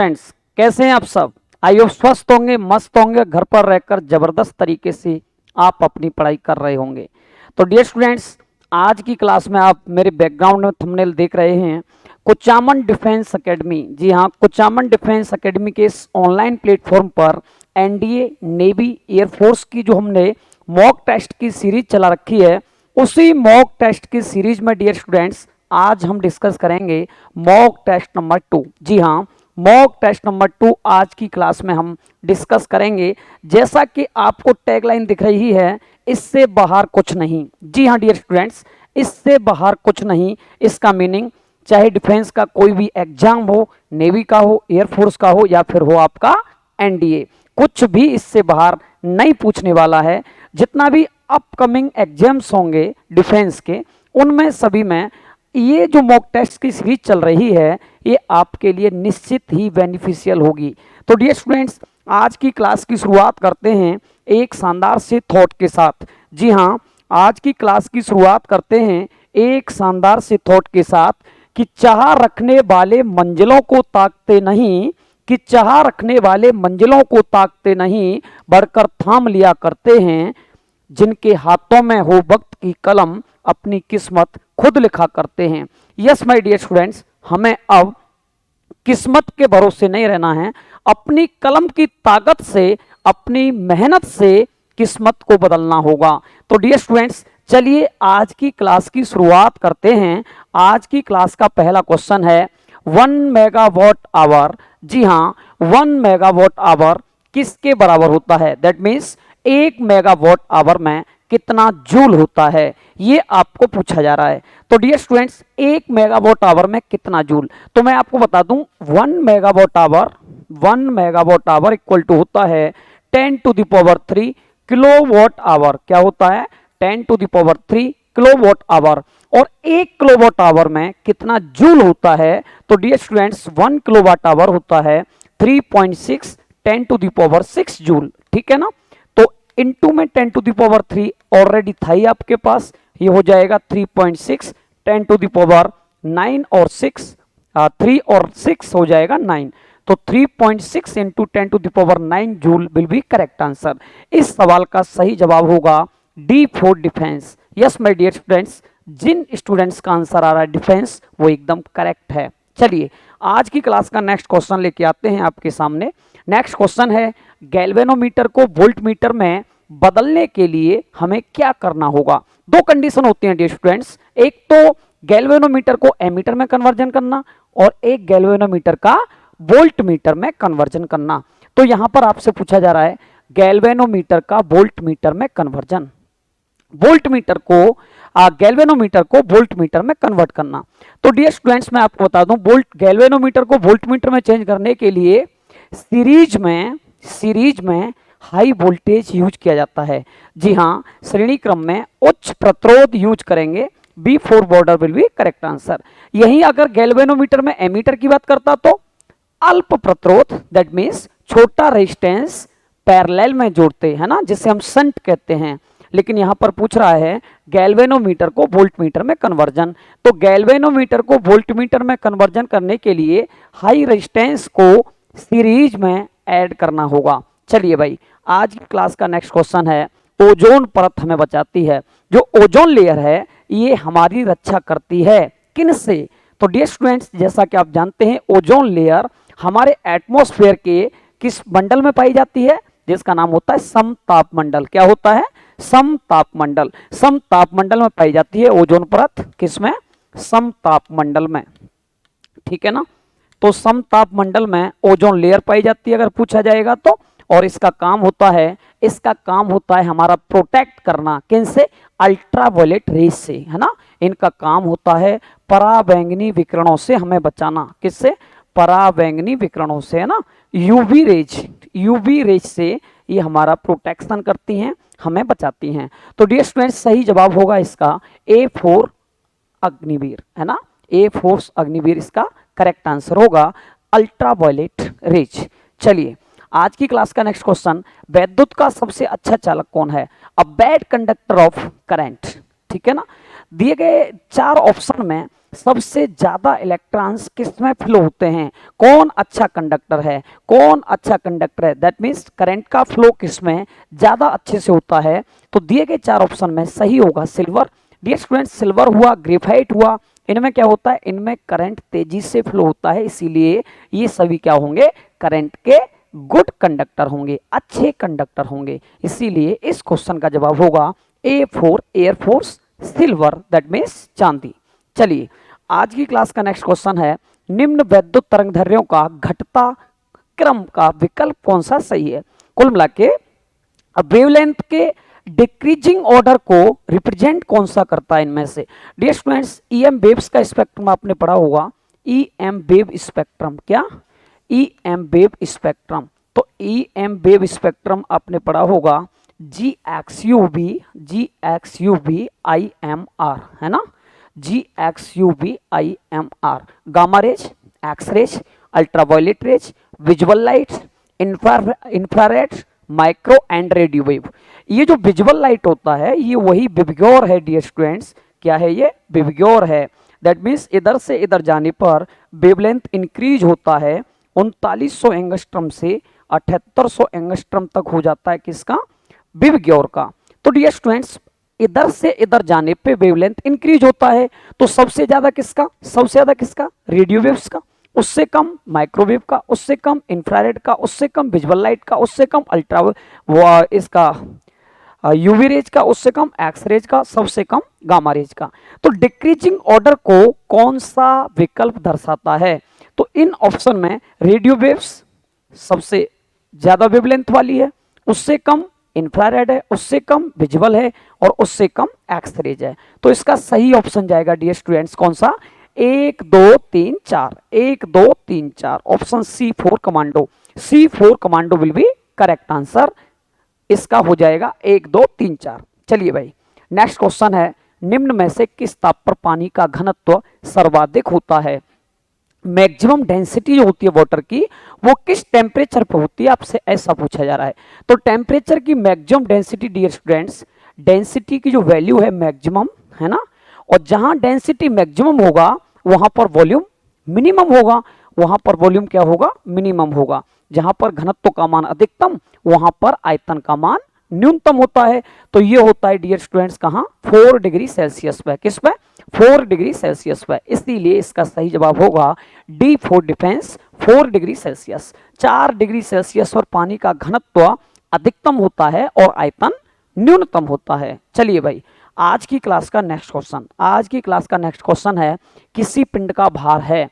Friends, कैसे हैं आप सब। आई होप स्वस्थ होंगे, मस्त होंगे, घर पर रहकर जबरदस्त तरीके से आप अपनी पढ़ाई कर रहे होंगे। तो डियर स्टूडेंट्स, आज की क्लास में आप मेरे बैकग्राउंड में थंबनेल देख रहे हैं कुचामन डिफेंस एकेडमी। जी हाँ, कुचामन डिफेंस एकेडमी के इस ऑनलाइन प्लेटफॉर्म पर एनडीए, नेवी, एयरफोर्स की जो हमने मॉक टेस्ट की सीरीज चला रखी है, उसी मॉक टेस्ट की सीरीज में डियर स्टूडेंट्स आज हम डिस्कस करेंगे मॉक टेस्ट नंबर 2। जी हाँ, मॉक टेस्ट नंबर 2 आज की क्लास में हम डिस्कस करेंगे। जैसा कि आपको टैगलाइन दिख रही है, इससे बाहर कुछ नहीं। जी हाँ डियर स्टूडेंट्स, इससे बाहर कुछ नहीं। इसका मीनिंग चाहे डिफेंस का कोई भी एग्जाम हो, नेवी का हो, एयरफोर्स का हो या फिर हो आपका एनडीए, कुछ भी इससे बाहर नहीं पूछने वाला है। जितना भी अपकमिंग एग्जाम्स होंगे डिफेंस के, उनमें सभी में ये जो मॉक टेस्ट की सीरीज चल रही है, ये आपके लिए निश्चित ही बेनिफिशियल होगी। तो डियर स्टूडेंट्स, आज की क्लास की शुरुआत करते हैं एक शानदार से थॉट के साथ। जी हाँ, आज की क्लास की शुरुआत करते हैं एक शानदार से थॉट के साथ कि चाह रखने वाले मंजिलों को ताकते नहीं, कि चाह रखने वाले मंजिलों को ताकते नहीं, बढ़कर थाम लिया करते हैं। जिनके हाथों में हो वक्त की कलम, अपनी किस्मत खुद लिखा करते हैं। यस माय डियर स्टूडेंट्स, हमें अब किस्मत के भरोसे नहीं रहना है, अपनी कलम की ताकत से, अपनी मेहनत से किस्मत को बदलना होगा। तो डियर स्टूडेंट्स, चलिए आज की क्लास की शुरुआत करते हैं। आज की क्लास का पहला क्वेश्चन है 1 मेगावाट आवर। जी हाँ, 1 मेगावाट आवर किसके बराबर होता है? दैट मीन्स 1 मेगावाट आवर में कितना जूल होता है, ये आपको पूछा जा रहा है। तो डियर स्टूडेंट्स, 1 मेगावाट आवर में कितना जूल, तो मैं आपको बता दूं 1 मेगावाट आवर इक्वल टू होता है 10 to the power 3 kilowatt hour. क्या होता है? 10 to the power 3 kilowatt hour. और 1 किलोवाट आवर में कितना जूल होता है? तो डियर स्टूडेंट्स, 1 किलोवाट आवर होता है 3.6 10 टू द पावर 6 जूल। ठीक है ना? तो इनटू में 10 टू द पावर 3 ऑलरेडी था ही आपके पास, ये हो जाएगा 3.6 10 टू द पावर 9 और 6 3 और 6 हो जाएगा 9। तो 3.6 into 10 to the power 9 joule will be correct answer. इस सवाल का सही जवाब होगा D for defence. Yes my dear students, जिन स्टूडेंट्स का आंसर आ रहा है डिफेंस, वो एकदम करेक्ट है। चलिए आज की क्लास का नेक्स्ट क्वेश्चन लेके आते हैं आपके सामने। नेक्स्ट क्वेश्चन है, गैल्वेनोमीटर को वोल्टमीटर में बदलने के लिए हमें क्या करना होगा? दो कंडीशन होती हैं डियर स्टूडेंट्स, एक तो गैल्वेनोमीटर को एमीटर में कन्वर्जन करना और एक गैल्वेनोमीटर का वोल्टमीटर में कन्वर्जन करना। तो यहां पर आपसे पूछा जा रहा है गैल्वेनोमीटर का वोल्टमीटर में कन्वर्जन, वोल्टमीटर को गैल्वेनोमीटर को वोल्टमीटर में कन्वर्ट करना। तो डियर स्टूडेंट्स, मैं आपको बता दूं, गैल्वेनोमीटर को वोल्टमीटर में चेंज करने के लिए सीरीज में हाई वोल्टेज यूज किया जाता है। जी हाँ, श्रेणी क्रम में उच्च प्रतिरोध यूज करेंगे। B for border will be correct answer. यही अगर गैल्वेनोमीटर में एमीटर की बात करता तो अल्प प्रतिरोध, दैट मीन्स छोटा रेजिस्टेंस पैरेलल में जोड़ते हैं ना, जिसे हम शंट कहते हैं। लेकिन यहां पर पूछ रहा है गैल्वेनोमीटर को वोल्टमीटर में कन्वर्जन। तो गैल्वेनोमीटर को वोल्टमीटर में कन्वर्जन करने के लिए हाई रेजिस्टेंस को सीरीज में ऐड करना होगा। चलिए भाई, आज की क्लास का नेक्स्ट क्वेश्चन है, ओजोन परत हमें बचाती है। जो ओजोन लेयर है, ये हमारी रक्षा करती है किनसे? तो डियर स्टूडेंट्स, जैसा कि आप जानते हैं, ओजोन लेयर हमारे एटमॉस्फेयर के किस मंडल में पाई जाती है? जिसका नाम होता है समताप मंडल। क्या होता है? समताप मंडल। समताप मंडल में पाई जाती है ओजोन परत, किसमें? समताप मंडल में। ठीक है ना? तो समताप मंडल में ओजोन लेयर पाई जाती है अगर पूछा जाएगा तो। और इसका काम होता है हमारा प्रोटेक्ट करना, किनसे? अल्ट्रावायलेट रेज से, है ना। इनका काम होता है पराबैंगनी विकिरणों से हमें बचाना। किससे? पराबैंगनी विकिरणों से, है ना। यूवी रेज से ये हमारा प्रोटेक्शन करती हैं, हमें बचाती हैं। तो डियर स्टूडेंट्स, सही जवाब होगा इसका ए फोर अग्निवीर, है ना। ए फोर्स अग्निवीर इसका करेक्ट आंसर होगा, अल्ट्रावायलेट रेज। चलिए आज की क्लास का नेक्स्ट क्वेश्चन, विद्युत का सबसे अच्छा चालक कौन है? A bad conductor of current. ठीक है ना। दिए गए 4 ऑप्शन में सबसे ज्यादा इलेक्ट्रॉन्स किस में फ्लो होते हैं, कौन अच्छा कंडक्टर है, कौन अच्छा कंडक्टर है, दैट मीन्स करंट का फ्लो किस में ज्यादा अच्छे से होता है। तो दिए गए चार ऑप्शन में सही होगा सिल्वर। डियर स्टूडेंट्स, सिल्वर हुआ, ग्रेफाइट हुआ, इनमें क्या होता है, इनमें करंट तेजी से फ्लो होता है, इसीलिए ये सभी क्या होंगे, करंट के गुड कंडक्टर होंगे, अच्छे कंडक्टर होंगे। इसीलिए इस क्वेश्चन का जवाब होगा ए for air force silver, that means चांदी। चलिए आज की क्लास का नेक्स्ट क्वेश्चन है, निम्न वैद्युत तरंगदैर्ध्यों का घटता क्रम का विकल्प कौन सा सही है। कुल मिला के वेवलेंथ के डिक्रीजिंग ऑर्डर को रिप्रेजेंट कौन सा करता है इनमें से। डियर स्टूडेंट्स, ईएम वेव्स का स्पेक्ट्रम आपने पढ़ा होगा, ईएम वेव स्पेक्ट्रम, क्या, ईएम वेव स्पेक्ट्रम। तो ईएम वेव स्पेक्ट्रम आपने पढ़ा होगा G X U B I M R, है ना, G X U B I M R, gamma rays, X rays, ultraviolet rays, visual lights, infrared, micro and radio wave. ये जो visual light होता है ये वही विबग्योर है डियर स्टूडेंट्स, क्या है ये, विबग्योर है। दैट मीन्स इधर से इधर जाने पर वेवलेंथ इंक्रीज होता है 3900 एंगस्ट्रम से 7800 एंगस्ट्रम तक हो जाता है किसका, विबग्योर का। तो डियर स्टूडेंट्स, इधर से इधर जाने पे वेवलेंथ इंक्रीज होता है, तो सबसे ज्यादा किसका, सबसे ज्यादा किसका, रेडियो वेव्स का, उससे कम माइक्रोवेव का, उससे कम इंफ्रारेड का, उससे कम विजुअल लाइट का, उससे कम अल्ट्रा वो इसका यूवी रेज का, उससे कम एक्स रेज का, सबसे कम गामा रेज का। तो डिक्रीजिंग ऑर्डर को कौन सा विकल्प दर्शाता है, तो इन ऑप्शन में रेडियो वेव्स सबसे ज्यादा वेवलेंथ वाली है, उससे कम इंफ्रारेड है, उससे कम विजुअल है और उससे कम एक्स रेज है। तो इसका सही ऑप्शन जाएगा डियर स्टूडेंट्स कौन सा, 1 2 3 4, 1 2 3 4, option C for commando, C for commando will be correct answer, इसका हो जाएगा 1 2 3 4। चलिए भाई नेक्स्ट क्वेश्चन है, निम्न में से किस ताप पर पानी का घनत्व सर्वाधिक होता है। मैक्सिमम डेंसिटी जो होती है वाटर की वो किस टेम्परेचर पे होती है, आपसे ऐसा पूछा जा रहा है। तो टेम्परेचर की maximum density dear students, density की जो वैल्यू है मैक्सिमम, है ना, और जहां डेंसिटी मैक्सिमम होगा वहां पर वॉल्यूम मिनिमम होगा, वहां पर वॉल्यूम क्या होगा, मिनिमम होगा। जहां पर घनत्व का मान अधिकतम वहां पर आयतन का मान न्यूनतम होता है। तो ये होता है डियर स्टूडेंट्स कहां, 4 डिग्री सेल्सियस पे, किस पे, 4 डिग्री सेल्सियस पे। इसीलिए इसका सही जवाब होगा D for defence, 4 degree Celsius. 4 degree Celsius पर पानी का घनत्व अधिकतम होता है और आयतन न्यूनतम होता है। चलिए भाई आज की क्लास का नेक्स्ट क्वेश्चन, आज की क्लास का नेक्स्ट क्वेश्चन है, किसी पिंड का भार है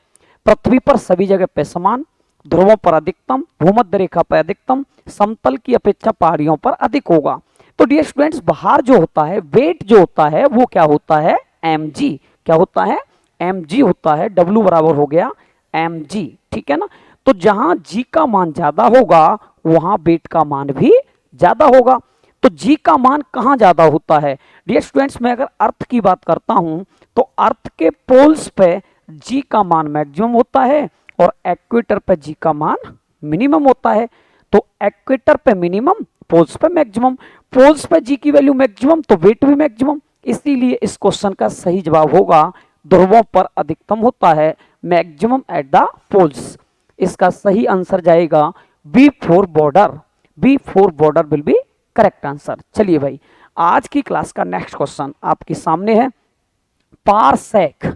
पृथ्वी पर सभी जगह पे समान, ध्रुवों पर अधिकतम, भूमध्य रेखा पर अधिकतम, समतल की अपेक्षा पहाड़ियों पर अधिक होगा। तो डियर स्टूडेंट्स, भार जो होता है, वेट जो होता है वो क्या होता है, mg, क्या होता है, mg होता है, w बराबर हो गया mg, ठीक है ना। तो जहां g का मान ज्यादा होगा वहां वेट का मान भी ज्यादा होगा। तो g का मान कहां ज्यादा होता है डियर स्टूडेंट्स, मैं अगर अर्थ की बात करता हूं तो अर्थ के पोल्स पे g का मान मैक्सिमम होता है और एक्वेटर पे जी का मान मिनिमम होता है। तो एक्वेटर पे मिनिमम, पोल्स पे मैक्सिमम, पोल्स पे जी की वैल्यू मैक्सिमम तो वेट भी मैक्सिमम। इसीलिए इस क्वेश्चन का सही जवाब होगा ध्रुवों पर अधिकतम होता है, मैक्सिमम एट द पोल्स। इसका सही आंसर जाएगा B for border, B for border will be correct answer. चलिए भाई आज की क्लास का नेक्स्ट क्वेश्चन आपके सामने है, पारसेक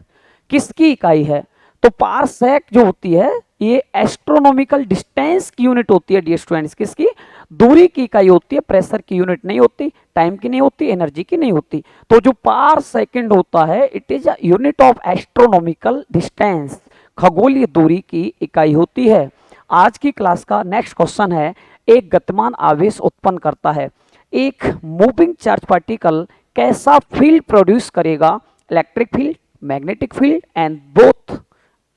किसकी इकाई है। तो पारसेक जो होती है ये एस्ट्रोनॉमिकल डिस्टेंस की यूनिट होती है डियर स्टूडेंट्स, किसकी, दूरी की इकाई होती है, प्रेशर की यूनिट नहीं होती, टाइम की नहीं होती, एनर्जी की नहीं होती। तो जो पार सेकंड होता है it is a unit of astronomical distance, खगोलीय दूरी की इकाई होती है। आज की क्लास का नेक्स्ट क्वेश्चन है, एक गतिमान आवेश उत्पन्न करता है एक मूविंग चार्ज पार्टिकल कैसा फील्ड प्रोड्यूस करेगा, electric field, magnetic field and both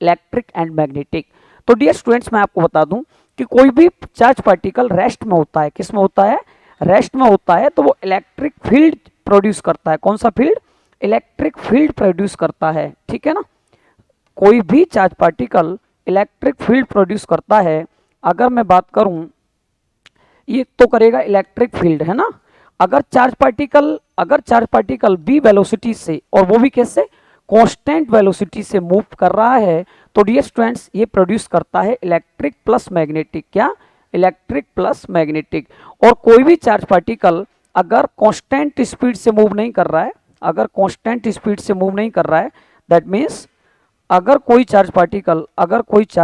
electric and magnetic. तो डियर स्टूडेंट्स मैं आपको बता दूं कि कोई भी चार्ज पार्टिकल रेस्ट में होता है, किस में होता है, रेस्ट में होता है, तो वो इलेक्ट्रिक फील्ड प्रोड्यूस करता है। कौन सा फील्ड, इलेक्ट्रिक फील्ड प्रोड्यूस करता है, ठीक है ना। कोई भी charge particle electric field produce करता है। अगर मैं बात करूं ये तो करेगा इलेक्ट्रिक फील्ड, है ना। अगर चार्ज पार्टिकल बी वेलोसिटी से, और वो भी कैसे, कांस्टेंट वेलोसिटी से मूव कर रहा है तो डियर स्टूडेंट्स ये प्रोड्यूस करता है इलेक्ट्रिक प्लस मैग्नेटिक, क्या, इलेक्ट्रिक प्लस मैग्नेटिक। और कोई भी चार्ज पार्टिकल अगर कांस्टेंट स्पीड से मूव नहीं कर रहा है, अगर कांस्टेंट स्पीड से मूव नहीं कर रहा है, दैट मीन्स अगर कोई charge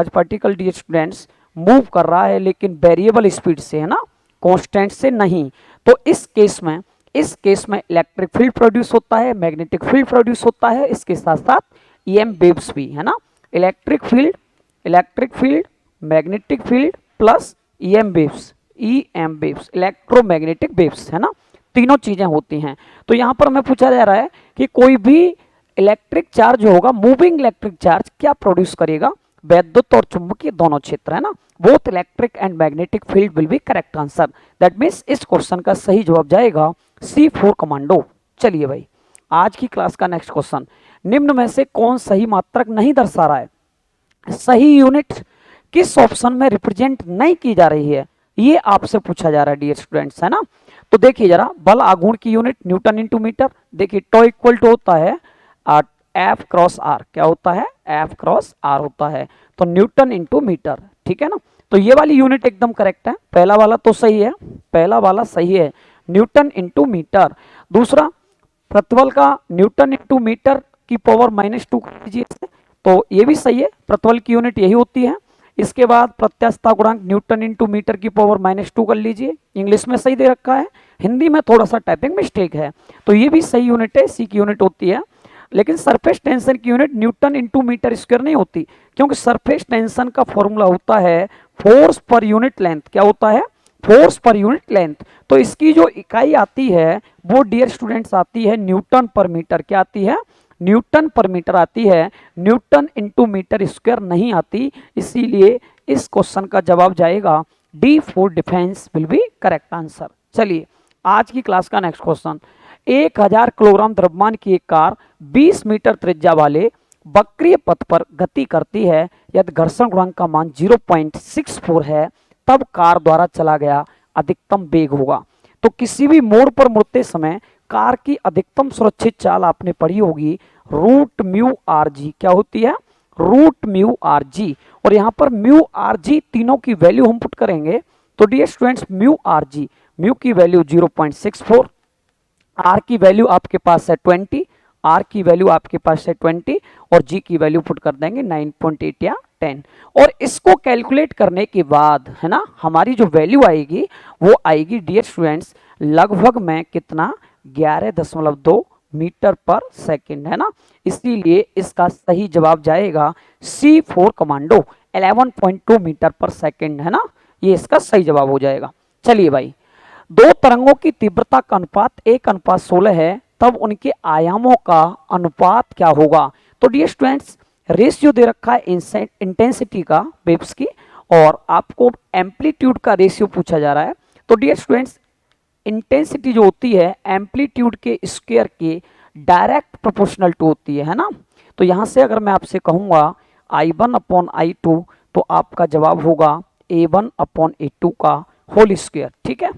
particle dear students move कर रहा है लेकिन वेरिएबल स्पीड से, है ना, कांस्टेंट से नहीं, तो इस केस में इलेक्ट्रिक फील्ड प्रोड्यूस होता है, मैग्नेटिक फील्ड प्रोड्यूस होता है, इसके साथ साथ ईएम वेव्स भी, है ना, electric field magnetic field plus EM waves, electromagnetic waves, है ना, तीनों चीजें होती हैं। तो यहां पर हमें पूछा जा रहा है कि कोई भी इलेक्ट्रिक चार्ज जो होगा, मूविंग इलेक्ट्रिक चार्ज क्या प्रोड्यूस करेगा, वैद्युत और चुंबकीय दोनों क्षेत्र, है ना, both electric and magnetic field will be correct answer. That means इस क्वेश्चन का सही जवाब जाएगा C4 कमांडो। चलिए भाई, आज की क्लास का नेक्स्ट क्वेश्चन, निम्न में से कौन सही मात्रक नहीं दर्शा रहा है, सही यूनिट किस ऑप्शन में रिप्रेजेंट नहीं की जा रही है, ये आपसे पूछा जा रहा है डियर स्टूडेंट्स, है ना। तो देखिए जरा, बल आघूर्ण की यूनिट न्यूटन इंटू मीटर, देखिए टॉ इक्वल टू होता है F क्रॉस आर, क्या होता है, F क्रॉस आर होता है, तो न्यूटन इंटू मीटर, ठीक है ना। तो ये वाली यूनिट एकदम करेक्ट है, पहला वाला तो सही है, पहला वाला सही है, न्यूटन इंटू मीटर। दूसरा, प्रतिबल का न्यूटन इंटू मीटर की पावर -2 कर दीजिए, तो ये भी सही है, प्रतिबल की यूनिट यही होती है। इसके बाद प्रत्यास्थता गुणांक न्यूटन इंटू मीटर की पावर -2 कर लीजिए, इंग्लिश में सही दे रखा है, हिंदी में थोड़ा सा टाइपिंग मिस्टेक है, तो ये भी सही यूनिट है, सी की यूनिट होती है। लेकिन सरफेस टेंशन की unit newton into metre square नहीं होती, क्योंकि सरफेस टेंशन का फॉर्मूला होता है फोर्स पर यूनिट लेंथ, क्या होता है, फोर्स पर यूनिट लेंथ। तो इसकी जो इकाई आती है वो डियर स्टूडेंट्स आती है न्यूटन पर मीटर, क्या आती है, न्यूटन पर मीटर आती है, न्यूटन इंटू मीटर स्क्वायर नहीं आती। इसीलिए इस क्वेश्चन का जवाब जाएगा D4 defence will be correct answer. चलिए आज की क्लास का नेक्स्ट क्वेश्चन, 1000 किलोग्राम द्रव्यमान की एक कार 20 मीटर त्रिज्या वाले वक्रीय पथ पर गति करती है, यदि घर्षण गुणांक का मान 0.64 है, तब कार द्वारा चला गया अधिकतम वेग होगा। तो किसी भी मोड़ पर मुड़ते समय कार की अधिकतम सुरक्षित चाल आपने पढ़ी होगी रूट म्यू आर जी, क्या होती है, रूट म्यू आर जी। और यहाँ पर म्यू आर जी तीनों की वैल्यू हम पुट करेंगे, तो dear students mu r g, mu की वैल्यू 0.64, आर की वैल्यू आपके पास है 20, आर की वैल्यू आपके पास है 20 और जी की वैल्यू पुट कर देंगे 9.8 या 10। और इसको कैलकुलेट करने के बाद, है ना, हमारी जो वैल्यू आएगी वो आएगी डियर स्टूडेंट्स लगभग में कितना, 11.2 मीटर पर सेकंड, है ना। इसीलिए इसका सही जवाब जाएगा C4 कमांडो, 11.2 मीटर पर सेकंड, है ना, ये इसका सही जवाब हो जाएगा। चलिए भाई, दो तरंगों की तीव्रता का अनुपात 1:16 है, तब उनके आयामों का अनुपात क्या होगा। तो डियर स्टूडेंट्स रेशियो दे रखा है इंटेंसिटी का वेव्स की, और आपको एम्पलीट्यूड का रेशियो पूछा जा रहा है। तो डियर स्टूडेंट्स इंटेंसिटी जो होती है एम्पलीट्यूड के स्क्वायर के डायरेक्ट प्रोपोर्शनल टू होती है ना। तो यहाँ से अगर मैं आपसे कहूँगा I1/I2 तो आपका जवाब होगा A1/A2 का होल स्क्वायर, ठीक है।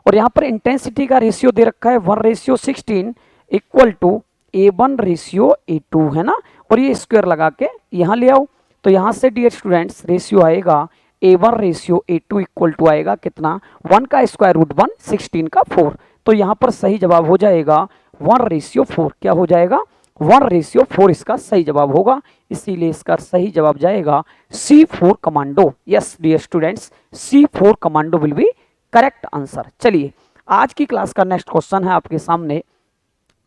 और यहाँ पर इंटेंसिटी का रेशियो दे रखा है 1:16 इक्वल टू A1:A2, है ना, और ये स्क्वायर लगा के यहाँ ले आओ, तो यहाँ से डियर स्टूडेंट्स रेशियो आएगा A1:A2 इक्वल टू आएगा कितना, 1 का स्क्वायर रूट 1, 16 का 4। तो यहाँ पर सही जवाब हो जाएगा 1:4, क्या हो जाएगा, 1:4 इसका सही जवाब होगा। इसीलिए इसका सही जवाब जाएगा C4 commando. Yes dear students, C4 commando will be correct answer. चलिए आज की क्लास का नेक्स्ट क्वेश्चन है आपके सामने,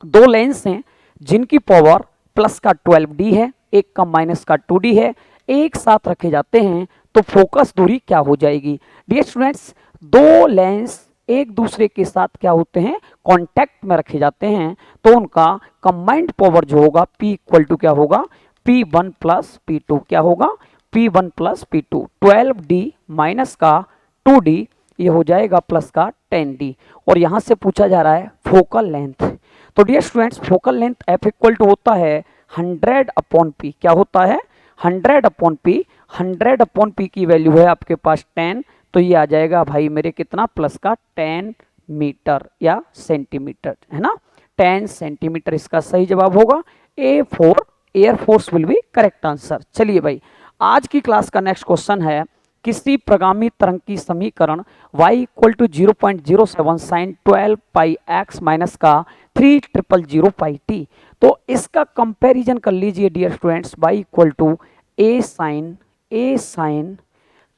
दो लेंस हैं जिनकी पावर प्लस का 12D है, एक का माइनस का 2D है, एक साथ रखे जाते हैं तो फोकस दूरी क्या हो जाएगी। डियर स्टूडेंट्स दो लेंस एक दूसरे के साथ क्या होते हैं, कांटेक्ट में रखे जाते हैं, तो उनका कंबाइंड पावर जो होगा P इक्वल टू क्या होगा, P1 प्लस P2, क्या होगा, P1 plus P2, 12D minus का 2D ये हो जाएगा प्लस का 10D। और यहां से पूछा जा रहा है फोकल लेंथ। तो dear students focal length F equal to होता है 100/P, क्या होता है 100/P, 100/P की वैल्यू है आपके पास 10, तो ये आ जाएगा भाई मेरे कितना, प्लस का 10 मीटर या सेंटीमीटर, है ना, 10 सेंटीमीटर इसका सही जवाब होगा। ए for air force will be correct answer. चलिए भाई, आज की क्लास का नेक्स्ट क्वेश्चन है, किसी प्रगामी तरंग की समीकरण y equal to 0.07 sine 12 pi x minus का 300 पाई टी। तो इसका कंपैरिजन कर लीजिए dear students, y equal to a sine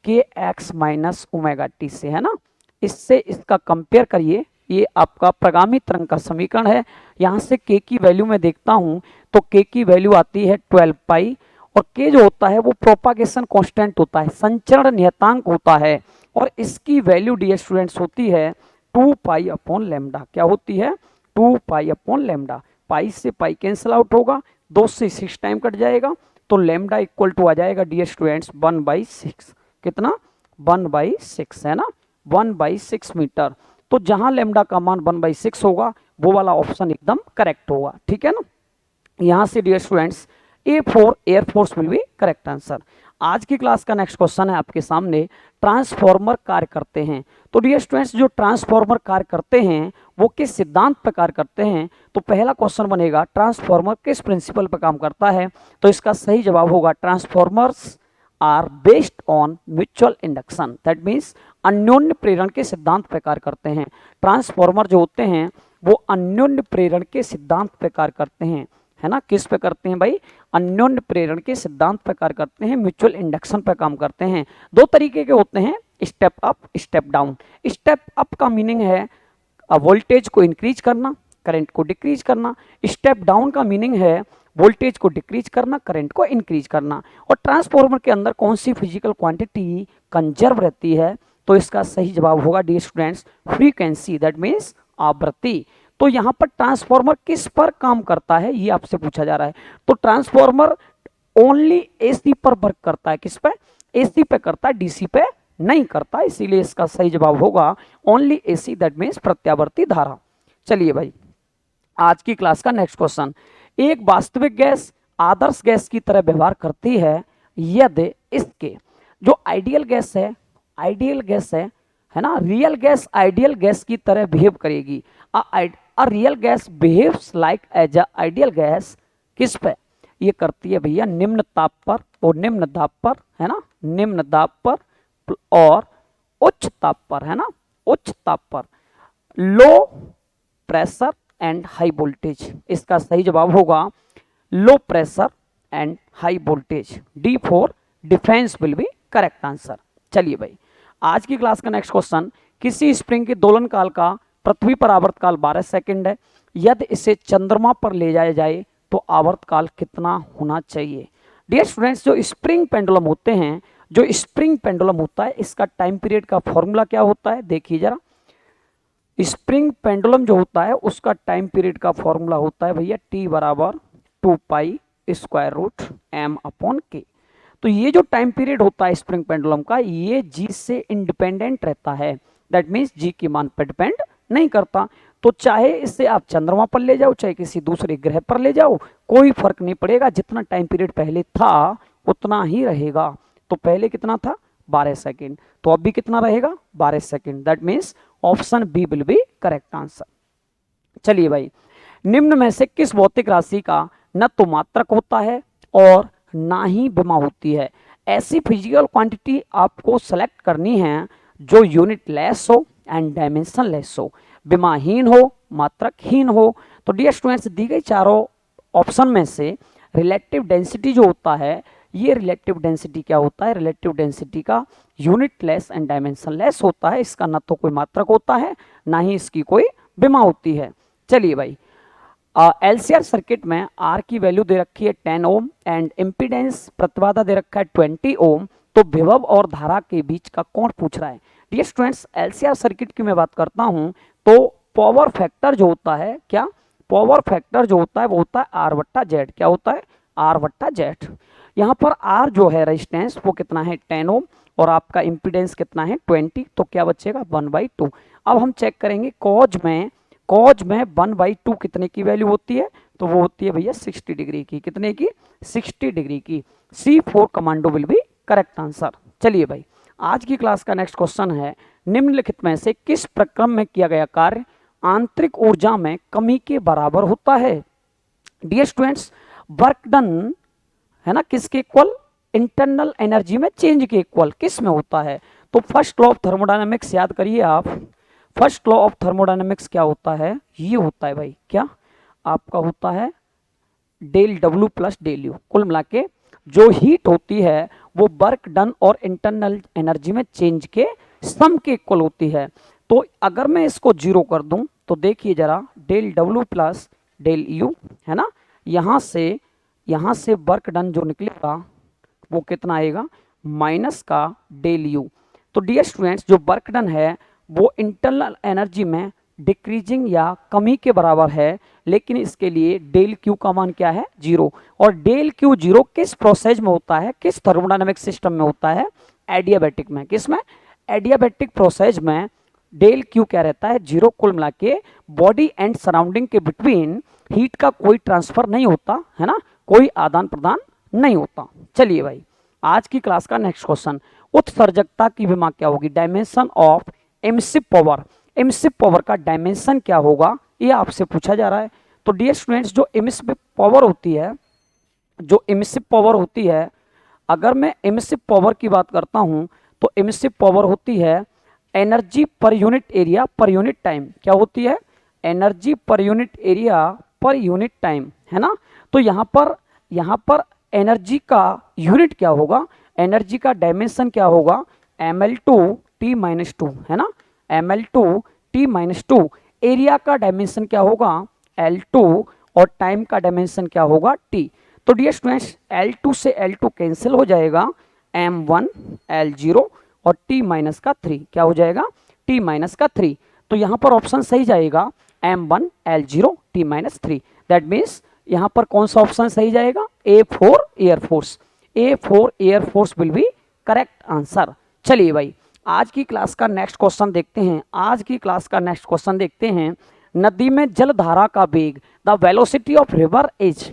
k x minus omega t से, है ना। इससे इसका कंपेयर करिए, ये आपका प्रगामी तरंग का समीकरण है। यहाँ से k की वैल्यू मैं देखता हूँ तो k की वैल्यू आती है 12 पाई, और k जो होता है वो प्रोपागेशन कांस्टेंट होता है, संचरण नियतांक होता है, और इसकी वैल्यू डियर स्टूडेंट्स होती है 2 पाई अपॉन लैम्डा। क्या होती है? 2 पाई अपॉन लैम्डा। पाई से पाई कैंसिल आउट होगा, 2 से 6 टाइम कट जाएगा, तो लैम्डा इक्वल टू आ जाएगा डियर स्टूडेंट्स 1/6। कितना? 1/6, है ना, 1/6 मीटर। तो जहां लैम्डा का मान 1/6 होगा वो वाला ऑप्शन एकदम करेक्ट होगा, ठीक है ना। यहां से dear students A for air force will be correct answer. आज की क्लास का नेक्स्ट क्वेश्चन है आपके सामने, ट्रांसफॉर्मर कार्य करते हैं। तो डियर स्टूडेंट्स, जो ट्रांसफॉर्मर कार्य करते हैं वो किस सिद्धांत पर कार्य करते हैं? तो पहला क्वेश्चन बनेगा, ट्रांसफॉर्मर किस प्रिंसिपल पर काम करता है? तो इसका सही जवाब होगा, transformers are based on mutual induction, that means अन्योन्य प्रेरण के सिद्धांत पर कार्य करते हैं। ट्रांसफॉर्मर जो होते हैं वो अन्योन्य प्रेरण के सिद्धांत पर कार्य करते हैं, है ना। किस पे करते हैं भाई? अन्योन्य प्रेरण के सिद्धांत पर कार्य करते हैं, म्यूचुअल इंडक्शन पर काम करते हैं। दो तरीके के होते हैं, step up step down. Step up का मीनिंग है वोल्टेज को इंक्रीज करना, करंट को डिक्रीज करना। स्टेप डाउन का मीनिंग है वोल्टेज को डिक्रीज करना, करंट को इंक्रीज करना। और ट्रांसफॉर्मर के अंदर कौन सी फिजिकल क्वांटिटी कंजर्व रहती है? तो इसका सही जवाब होगा dear students, frequency, that means आवृत्ति। तो यहां पर ट्रांसफॉर्मर किस पर काम करता है ये आपसे पूछा जा रहा है। तो ट्रांसफॉर्मर ओनली एसी पर वर्क करता है। किस पे? एसी पे करता है, डीसी पे नहीं करता, इसीलिए इसका सही जवाब होगा ओनली एसी, दैट मीन्स प्रत्यावर्ती धारा। चलिए भाई, आज की क्लास का नेक्स्ट क्वेश्चन, एक वास्तविक गैस आदर्श गैस की तरह व्यवहार करती है यदि इसके जो आइडियल गैस है ना, रियल गैस आइडियल गैस की तरह बिहेव करेगी। A real gas behaves like as a ideal gas. किस पे ये करती है भैया? निम्न ताप पर और निम्न दाब पर, है ना, निम्न दाब पर और उच्च ताप पर, है ना, उच्च ताप पर, low pressure and high voltage. इसका सही जवाब होगा low pressure and high voltage. D for defence will be correct answer. चलिए भाई, आज की क्लास का नेक्स्ट क्वेश्चन, किसी स्प्रिंग के दोलन काल का पृथ्वी पर आवर्तकाल 12 सेकंड है। यदि इसे चंद्रमा पर ले जाया जाए तो आवर्तकाल कितना होना चाहिए? डियर स्टूडेंट्स, जो स्प्रिंग पेंडुलम होते हैं, जो स्प्रिंग पेंडुलम होता है, इसका टाइम पीरियड का फॉर्मूला क्या होता है? देखिए जरा, स्प्रिंग पेंडुलम जो होता है उसका टाइम पीरियड का फॉर्मूला होता है भैया T बराबर 2 pi square root m upon k। तो ये जो टाइम पीरियड होता है स्प्रिंग पेंडुलम का, ये g से इंडिपेंडेंट रहता है, दैट मीन्स g के मान पर डिपेंड नहीं करता। तो चाहे इसे आप चंद्रमा पर ले जाओ, चाहे किसी दूसरे ग्रह पर ले जाओ, कोई फर्क नहीं पड़ेगा, जितना टाइम पीरियड पहले था उतना ही रहेगा। तो पहले कितना था? 12 सेकेंड, तो अब भी कितना रहेगा? 12 second, that means option B will be correct answer. चलिए भाई, निम्न में से किस भौतिक राशि का न तो मात्रक होता है और ना ही विमा होती है? ऐसी फिजिकल क्वांटिटी आपको सेलेक्ट करनी है जो यूनिट लेस हो एंड डायमेंशन लेस हो, विमाहीन हो, मात्रकहीन हो। तो डियर स्टूडेंट्स, दी गई चारों ऑप्शन में से रिलेटिव डेंसिटी जो होता है, ये रिलेटिव डेंसिटी क्या होता है? रिलेटिव डेंसिटी का unit less and dimension less होता है। इसका ना तो कोई मात्रक होता है, ना ही इसकी कोई विमा होती है। चलिए भाई, एलसीआर सर्किट में आर की वैल्यू दे रखी है 10 ओम एंड इम्पीडेंस प्रतिबाधा दे रखा है 20 ओम। तो विभव और धारा के बीच का कोण पूछ रहा है। डियर स्टूडेंट्स, एलसीआर सर्किट की मैं बात करता हूं तो पावर फैक्टर जो होता है, क्या पावर फैक्टर जो होता है वो होता है R/Z। क्या होता है? R/Z। यहाँ पर R जो है रेजिस्टेंस वो कितना है? 10 ओम, और आपका इम्पीडेंस कितना है? 20। तो क्या बचेगा? 1/2। अब हम चेक करेंगे कॉज में 1/2 कितने की वैल्यू होती है? तो वो होती है भैया 60 डिग्री की। कितने की? 60 डिग्री की। C4 commando will be correct answer. चलिए भाई, आज की क्लास का नेक्स्ट क्वेश्चन है, निम्नलिखित में से किस प्रक्रम में किया गया कार्य आंतरिक ऊर्जा में कमी के बराबर होता है? डियर स्टूडेंट्स, वर्क डन है ना किसके इक्वल, इंटरनल एनर्जी में चेंज के इक्वल किस में होता है। तो फर्स्ट लॉ ऑफ थर्मोडायनेमिक्स याद करिए आप, फर्स्ट लॉ ऑफ थर्मोडायनेमिक्स क्या होता है, ये होता है भाई क्या, आपका होता है del W plus del U. कुल मिला के जो हीट होती है वो वर्क डन और इंटरनल एनर्जी में चेंज के सम के इक्वल होती है। तो अगर मैं इसको जीरो कर दूं तो देखिए जरा, del W plus del U है ना, यहाँ से वर्क डन जो निकलेगा वो कितना आएगा, माइनस का डेल यू। तो डियर स्टूडेंट्स जो वर्क डन है वो इंटरनल एनर्जी में डिक्रीजिंग या कमी के बराबर है, लेकिन इसके लिए डेल क्यू का मान क्या है, जीरो। और डेल क्यू जीरो किस प्रोसेस में होता है, किस थर्मोडायनेमिक सिस्टम में होता है, एडियाबैटिक में। किस में, एडियाबैटिक प्रोसेस में डेल क्यू क्या रहता है, जीरो। कुल मिला के बॉडी एंड सराउंडिंग के बिटवीन हीट का कोई ट्रांसफर नहीं होता है ना, कोई आदान प्रदान नहीं होता। चलिए भाई आज की क्लास का नेक्स्ट क्वेश्चन, उत्सर्जकता की विमा क्या होगी, dimension of emissive power. Emissive power का डायमेंशन क्या होगा, ये आपसे पूछा जा रहा है। तो डियर स्टूडेंट्स जो एमिसिव पावर होती है, जो एमिसिव पावर होती है, अगर मैं एमिसिव पावर की बात करता हूँ तो एमिसिव पावर होती है energy per unit area per unit time. क्या होती है, energy per unit area per unit time है ना। तो यहाँ पर एनर्जी का यूनिट क्या होगा, एनर्जी का डायमेंशन क्या होगा, ml/T-2 है ना, ml/T-2। एरिया का डायमेंशन क्या होगा, L2, और टाइम का डायमेंशन क्या होगा, T। तो डियर स्टूडेंट्स L2 से L2 कैंसिल हो जाएगा, M1 L0 और T-3 क्या हो जाएगा, T-3। तो यहाँ पर ऑप्शन सही जाएगा M1 L0 T-3। That means यहाँ पर कौन सा ऑप्शन सही जाएगा, A4 air force. A4 air force will be correct answer. चलिए भाई आज की क्लास का नेक्स्ट क्वेश्चन देखते हैं, आज की क्लास का नेक्स्ट क्वेश्चन देखते हैं। नदी में जल धारा का वेग, the velocity of river is.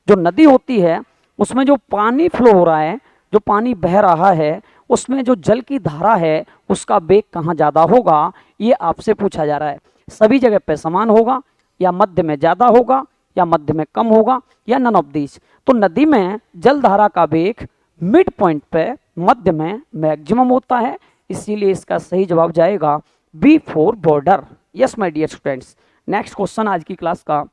जो नदी होती है उसमें जो पानी फ्लो हो रहा है, जो पानी बह रहा है, उसमें जो जल की धारा है उसका वेग कहाँ ज़्यादा होगा, ये आपसे पूछा जा रहा है। सभी जगह पे समान होगा, या मध्य में ज़्यादा होगा, या मध्य में कम होगा, या नन ऑफ दिस। तो नदी में जल धारा का वेग मिड पॉइंट पे मध्य में मैक्सिमम होता है, इसीलिए इसका सही जवाब जाएगा B4 border. Yes my dear students, next question आज की क्लास का,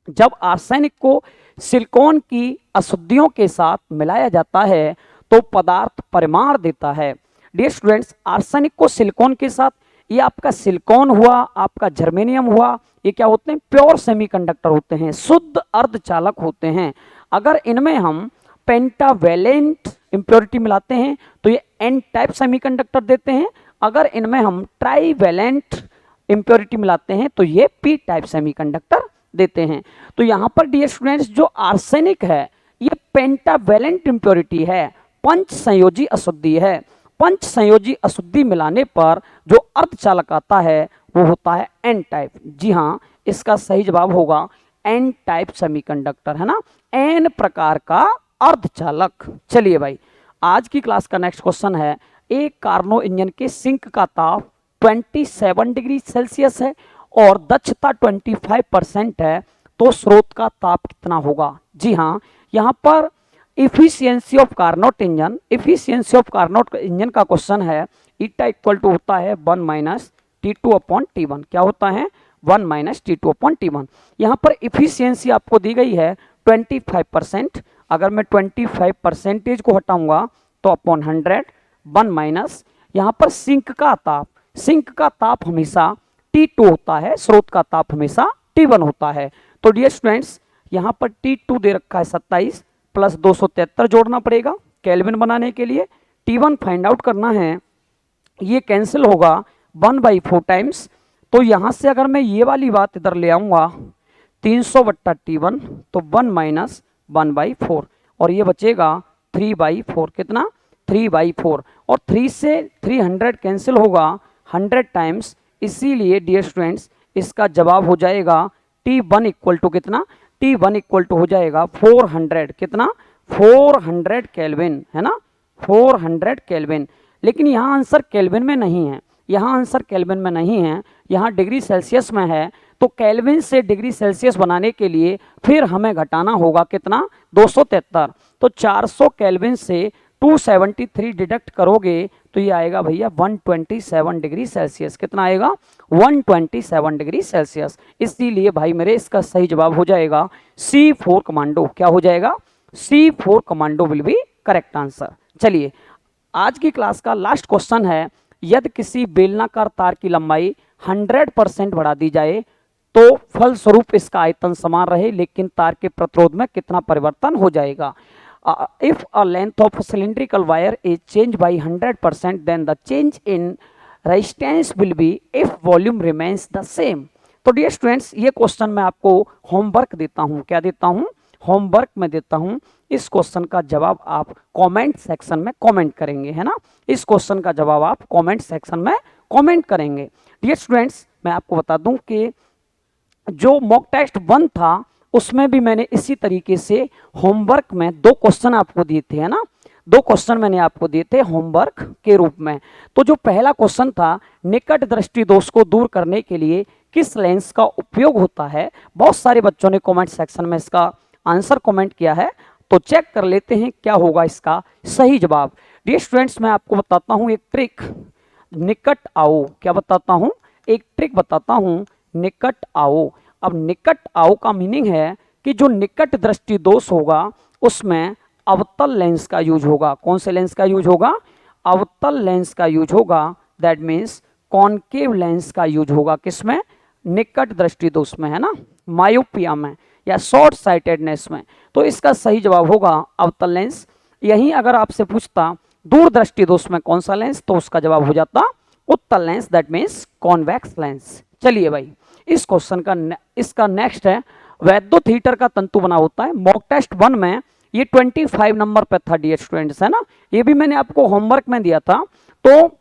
जब आर्सेनिक को सिलिकॉन की अशुद्धियों के साथ मिलाया जाता है तो पदार्थ परिमाण देता है। डियर स्टूडेंट्स आर्सेनिक को सिलिकॉन के साथ, ये आपका सिलिकॉन हुआ, आपका जर्मेनियम हुआ, ये क्या होते हैं, प्योर सेमीकंडक्टर होते हैं, शुद्ध अर्धचालक होते हैं। अगर इनमें हम पेंटावेलेंट इंप्योरिटी मिलाते हैं तो ये एन टाइप सेमीकंडक्टर देते हैं। अगर इनमें हम ट्राईवेलेंट इंप्योरिटी मिलाते हैं तो ये पी टाइप सेमीकंडक्टर देते हैं। तो यहाँ पर डियर स्टूडेंट्स जो आर्सेनिक है ये पेंटावेलेंट इंप्योरिटी है, पंच संयोजी अशुद्धि है। पंच संयोजी अशुद्धि मिलाने पर जो अर्धचालक आता है वो होता है एन टाइप। जी हाँ, इसका सही जवाब होगा एन टाइप सेमीकंडक्टर है ना, एन प्रकार का अर्धचालक। चलिए भाई आज की क्लास का नेक्स्ट क्वेश्चन है, एक कार्नो इंजन के सिंक का ताप 27 डिग्री सेल्सियस है और दक्षता 25% है, तो स्रोत का ताप कितना होगा। जी हाँ, यहाँ पर efficiency of Carnot engine, efficiency of Carnot engine का क्वेश्चन है, ईटा इक्वल टू होता है 1 - T2/T1। क्या होता है, 1 - T2/T1। यहाँ पर इफिशियंसी आपको दी गई है 25%। अगर मैं 25% को हटाऊंगा तो अपॉन 100, 1 - यहाँ पर सिंक का ताप, सिंक का ताप हमेशा T2 होता है, स्रोत का ताप हमेशा T1 होता है। तो डियर स्टूडेंट्स यहाँ पर T2 दे रखा है 27 प्लस 273 जोड़ना पड़ेगा केल्विन बनाने के लिए। T1 फाइंड आउट करना है, ये कैंसिल होगा 1/4 टाइम्स। तो यहाँ से अगर मैं ये वाली बात इधर ले आऊँगा 300/T1 तो 1 - 1/4 और ये बचेगा 3/4। कितना, 3/4। और 3 से 300 कैंसिल होगा 100 टाइम्स, इसीलिए डियर स्टूडेंट्स इसका जवाब हो जाएगा T1 इक्वल टू कितना, T1 इक्वल टू हो जाएगा 400। कितना, 400 केल्विन है ना, 400 केल्विन। लेकिन यहाँ आंसर केल्विन में नहीं है, यहाँ आंसर केल्विन में नहीं है। यहाँ डिग्री सेल्सियस में है, तो केल्विन से डिग्री सेल्सियस बनाने के लिए फिर हमें घटाना होगा कितना, 273। तो 400 केल्विन से 273 डिडक्ट करोगे तो ये आएगा भैया 127 डिग्री सेल्सियस। कितना आएगा, 127 डिग्री सेल्सियस। इसीलिए भाई मेरे इसका सही जवाब हो जाएगा C4 कमांडो। क्या हो जाएगा, C4 commando will be correct answer. चलिए आज की क्लास का लास्ट क्वेश्चन है, यदि किसी बेलनाकार तार की लंबाई 100% बढ़ा दी जाए तो फलस्वरूप इसका आयतन समान रहे लेकिन तार के प्रतिरोध में कितना परिवर्तन हो जाएगा। If a length of a cylindrical wire is changed by 100%, then the change in resistance will be if volume remains the same। तो डियर स्टूडेंट्स ये क्वेश्चन मैं आपको होमवर्क देता हूँ। क्या देता हूँ, होमवर्क में देता हूँ। इस क्वेश्चन का जवाब आप कमेंट सेक्शन में कमेंट करेंगे, है ना। इस क्वेश्चन का जवाब आप कमेंट सेक्शन में कमेंट करेंगे। डियर स्टूडेंट्स मैं आपको बता दूं कि जो मॉक टेस्ट 1 था उसमें भी मैंने इसी तरीके से होमवर्क में 2 क्वेश्चन आपको दिए थे, है ना। 2 क्वेश्चन मैंने आपको दिए थे होमवर्क के रूप में। तो जो पहला क्वेश्चन था, निकट दृष्टि दोष को दूर करने के लिए किस लेंस का उपयोग होता है, बहुत सारे बच्चों ने कमेंट सेक्शन में इसका आंसर कमेंट किया है। तो चेक कर लेते हैं क्या होगा इसका सही जवाब। डियर स्टूडेंट्स मैं आपको बताता हूँ एक ट्रिक, निकट आओ। क्या बताता हूँ, एक ट्रिक बताता हूँ, निकट आओ। अब निकट आओ का मीनिंग है कि जो निकट दृष्टि दोष होगा उसमें अवतल लेंस का यूज होगा। कौन से लेंस का यूज होगा, अवतल लेंस का यूज होगा। दैट मीन्स कॉनकेव लेंस का यूज होगा। किसमें, निकट दृष्टि दोष में, है ना, मायोपिया में या शॉर्ट साइटेडनेस में। तो इसका सही जवाब होगा अवतल लेंस। यही अगर आपसे पूछता दूर दृष्टि दोष में कौन सा लेंस, तो उसका जवाब हो जाता उत्तल lens, that means convex lens. चलिए भाई इस क्वेश्चन का इसका नेक्स्ट है, वैद्युत हीटर का तंतु बना होता है। मॉक टेस्ट 1 में ये 25 नंबर पे था डियर स्टूडेंट्स, है ना। ये भी मैंने आपको होमवर्क में दिया था। तो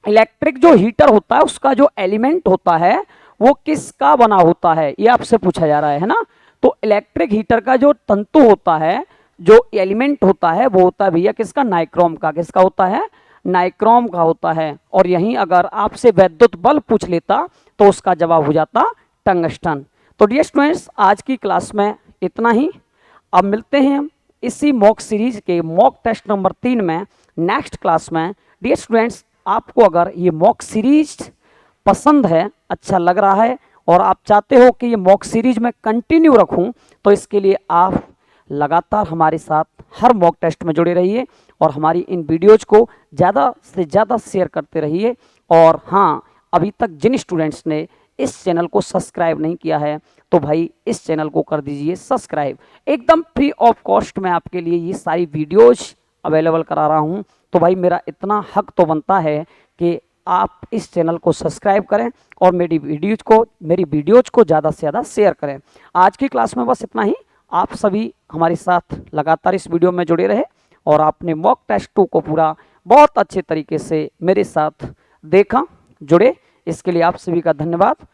इलेक्ट्रिक जो हीटर होता है उसका जो एलिमेंट होता है वो किसका बना होता है, ये आपसे पूछा जा रहा है ना। तो इलेक्ट्रिक हीटर का जो तंतु होता है, जो एलिमेंट होता है वो होता है भैया किसका, नाइक्रोम का। किसका होता है, नाइक्रोम का होता है। और यहीं अगर आपसे वैद्युत बल्ब पूछ लेता तो उसका जवाब हो जाता टंगस्टन। तो डियर स्टूडेंट्स आज की क्लास में इतना ही। अब मिलते हैं हम इसी मॉक सीरीज के मॉक टेस्ट नंबर 3 में नेक्स्ट क्लास में। डियर स्टूडेंट्स आपको अगर ये मॉक सीरीज पसंद है, अच्छा लग रहा है और आप चाहते हो कि ये मॉक सीरीज में कंटिन्यू रखूं, तो इसके लिए आप लगातार हमारे साथ हर मॉक टेस्ट में जुड़े रहिए और हमारी इन वीडियोज़ को ज़्यादा से ज़्यादा शेयर करते रहिए। और हाँ, अभी तक जिन स्टूडेंट्स ने इस चैनल को सब्सक्राइब नहीं किया है तो भाई इस चैनल को कर दीजिए सब्सक्राइब। एकदम फ्री ऑफ कॉस्ट में आपके लिए ये सारी वीडियोज़ अवेलेबल करा रहा हूँ। तो भाई मेरा इतना हक तो बनता है कि आप इस चैनल को सब्सक्राइब करें और मेरी वीडियोज़ को ज़्यादा से ज़्यादा शेयर करें। आज की क्लास में बस इतना ही। आप सभी हमारे साथ लगातार इस वीडियो में जुड़े रहे और आपने मॉक टेस्ट 2 को पूरा बहुत अच्छे तरीके से मेरे साथ देखा, जुड़े। इसके लिए आप सभी का धन्यवाद।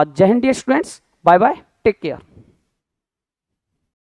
जय हिंद dear students, bye bye, take care.